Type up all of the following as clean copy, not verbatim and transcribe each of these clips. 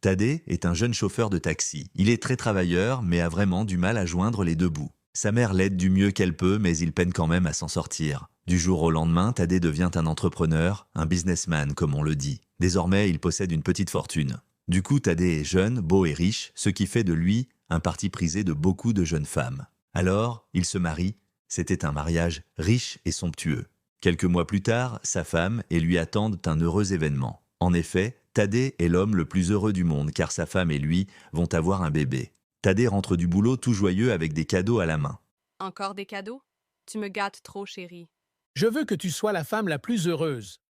Thaddée est un jeune chauffeur de taxi. Il est très travailleur, mais a vraiment du mal à joindre les deux bouts. Sa mère l'aide du mieux qu'elle peut, mais il peine quand même à s'en sortir. Du jour au lendemain, Thaddée devient un entrepreneur, un businessman comme on le dit. Désormais, il possède une petite fortune. Du coup, Thaddée est jeune, beau et riche, ce qui fait de lui un parti prisé de beaucoup de jeunes femmes. Alors, il se marie. C'était un mariage riche et somptueux. Quelques mois plus tard, sa femme et lui attendent un heureux événement. En effet, Thaddée est l'homme le plus heureux du monde car sa femme et lui vont avoir un bébé. Thaddée rentre du boulot tout joyeux avec des cadeaux à la main. Encore des cadeaux? Tu me gâtes trop, chérie. Je veux que tu sois la femme la plus heureuse.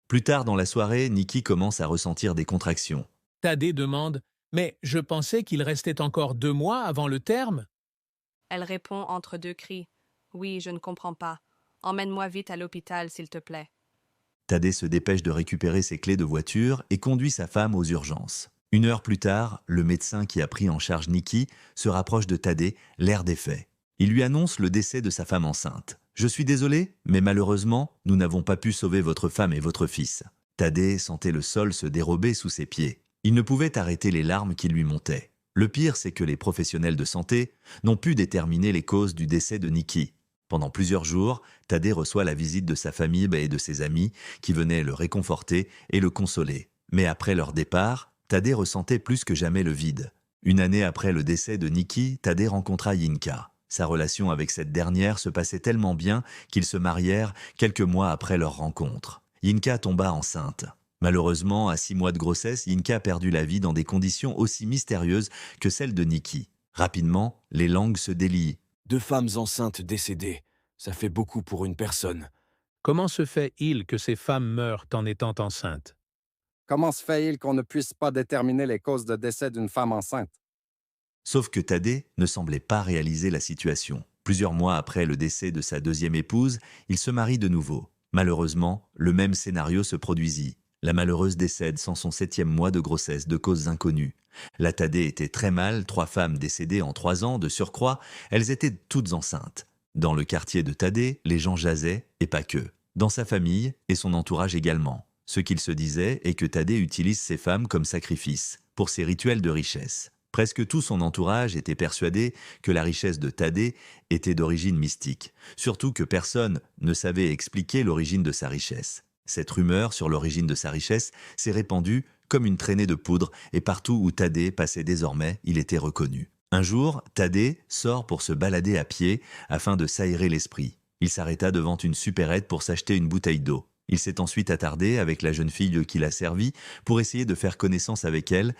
Plus tard dans la soirée, Nikki commence à ressentir des contractions. Thaddée demande Mais je pensais qu'il restait encore 2 mois avant le terme. Elle répond entre deux cris. Oui, je ne comprends pas. Emmène-moi vite à l'hôpital, s'il te plaît. Thaddée se dépêche de récupérer ses clés de voiture et conduit sa femme aux urgences. Une heure plus tard, le médecin qui a pris en charge Nikki se rapproche de Thaddée, l'air défait. Il lui annonce le décès de sa femme enceinte. « Je suis désolé, mais malheureusement, nous n'avons pas pu sauver votre femme et votre fils. » Thaddée sentait le sol se dérober sous ses pieds. Il ne pouvait arrêter les larmes qui lui montaient. Le pire, c'est que les professionnels de santé n'ont pu déterminer les causes du décès de Nikki. Pendant plusieurs jours, Thaddée reçoit la visite de sa famille et de ses amis qui venaient le réconforter et le consoler. Mais après leur départ, Thaddée ressentait plus que jamais le vide. Une année après le décès de Nikki, Thaddée rencontra Yinka. Sa relation avec cette dernière se passait tellement bien qu'ils se marièrent quelques mois après leur rencontre. Yinka tomba enceinte. Malheureusement, à 6 mois de grossesse, Yinka perdit la vie dans des conditions aussi mystérieuses que celles de Nikki. Rapidement, les langues se délient. 2 femmes enceintes décédées, ça fait beaucoup pour une personne. Comment se fait-il que ces femmes meurent en étant enceintes? Comment se fait-il qu'on ne puisse pas déterminer les causes de décès d'une femme enceinte? Sauf que Thaddée ne semblait pas réaliser la situation. Plusieurs mois après le décès de sa deuxième épouse, il se marie de nouveau. Malheureusement, le même scénario se produisit. La malheureuse décède sans son 7e mois de grossesse de causes inconnues. La Thaddée était très mal, 3 femmes décédées en 3 ans de surcroît, elles étaient toutes enceintes. Dans le quartier de Thaddée, les gens jasaient, et pas que. Dans sa famille et son entourage également. Ce qu'il se disait est que Thaddée utilise ces femmes comme sacrifice, pour ses rituels de richesse. Presque tout son entourage était persuadé que la richesse de Thaddée était d'origine mystique, surtout que personne ne savait expliquer l'origine de sa richesse. Cette rumeur sur l'origine de sa richesse s'est répandue comme une traînée de poudre et partout où Thaddée passait désormais, il était reconnu. Un jour, Thaddée sort pour se balader à pied afin de s'aérer l'esprit. Il s'arrêta devant une supérette pour s'acheter une bouteille d'eau. Il s'est ensuite attardé avec la jeune fille qui l'a servi pour essayer de faire connaissance avec elle